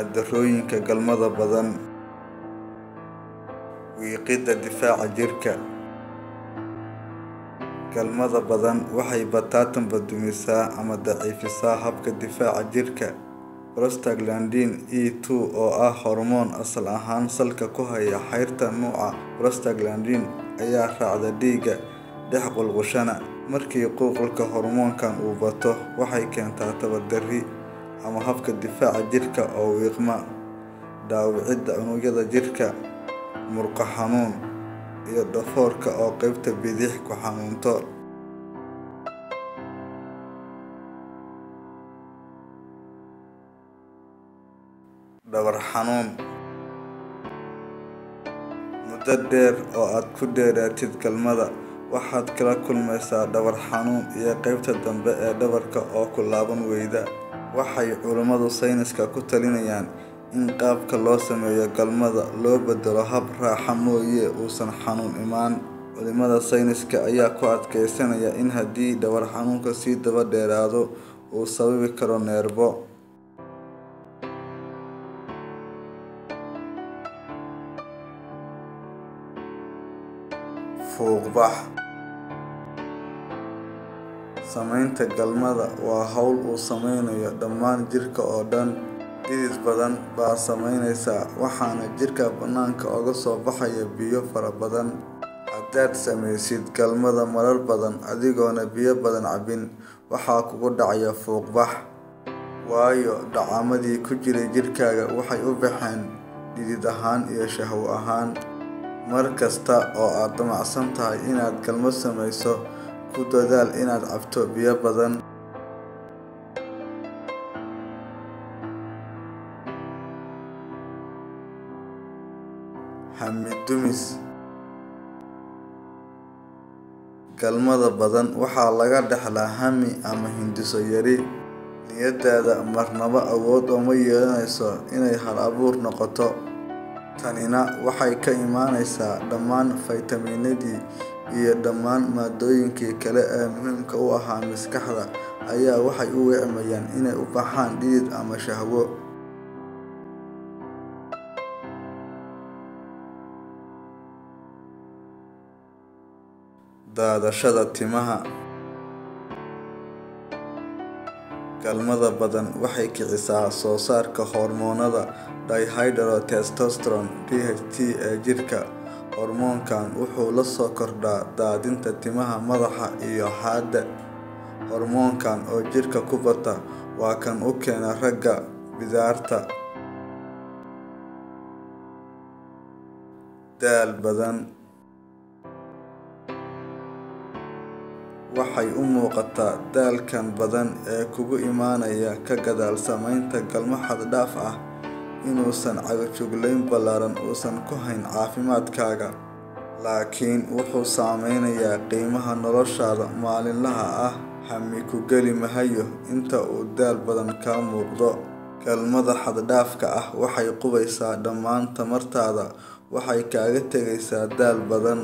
maaddooyinka galmada badan, wiiqidda difaaca jirka. Galmada badan waxay bataatanba dumisaa ama daciifisaa habka difaaca jirka. Prostaglandin E2 oo ah hormoon asal ahaan salka ku haya xayrta nuuca prostaglandin ayaa raacda dhiigga dhex qulqushana. Markii qulqulka hormoonkan uu bato, waxay keentaa tabardarri ama habka difaaca jirka oo wiiqma, dhaawicidda unugyada jirka, murqo xanuun, iyo dhafoorka oo qaybta bidix ku xanuunto. Dhabar xanuun. Muddo dheer oo aad ku dheeraatid galmada, waxaad kala kulmaysaa dhabar xanuun iyo qaybta dambe ee dhabarka oo ku laaban weyda. Waxay culummada sayniska ku talinayaan in qaabka loo sameeyo galmada loo beddelo hab raaxo mooye uusan xanuun imaan. Culimada sayniska ayaa ku adkeysanaya in haddii dhabar xanuunka sii daba dheeraado uu sababi karo neerbo, fuuqbax. Samaynta galmada waa hawl uu sameynayo dhammaan jirka oo dhan. Dhidid badan baa samaynaysa, waxaana jirka bannaanka oga soo baxaya biyo fara badan. Haddaad samaysid galmada marar badan adigoona biyo badan cabbin, waxaa kugu dhacaya fuuqbax, waayo dhacamadii ku jiray jirkaaga waxay u baxeen dhidid ahaan iyo shahwo ahaan. Mar kasta oo aad damacsan tahay inaad galmo samayso, ku dadaal inaad cabto biyo badan. Hami dumis. Galmada badan waxaa laga dhaxlaa hami ama hindiso yari. Niyadaada marnaba awood uma yeelanayso inay hal abuur noqoto. Tanina waxay ka imaanaysaa dhammaan faytamiinadii iyo dhammaan maaddooyinkii kale ee muhiimka u ahaa maskaxda ayaa waxay u weecmayaan inay u baxaan dhidid ama shahwo. Daadashada timaha. Galmada badan waxay kicisaa soo saarka hormoonada dihydrotestosterone (DHT) ee jirka. Hormoonkan wuxuu la soo kordhaa daadinta timaha madaxa iyo xaadda. Hormoonkan oo jirka ku bata waa kan u keena ragga bidaarta, daal badan. Waxay u muuqataa daalkan badan ee kugu imaanaya ka gadaal samaynta galmo xad dhaaf ah inuusan cagajuglayn ballaaran uusan ku hayn caafimaadkaaga, laakiin wuxuu saameynayaa qiimaha noloshaada maalinlaha ah. Hami ku geli mahayo inta uu daal badan kaa muuqdo. Galmada xad dhaafka ah waxay qubaysaa dhammaan tamartaada, waxay kaaga tegaysaa daal badan.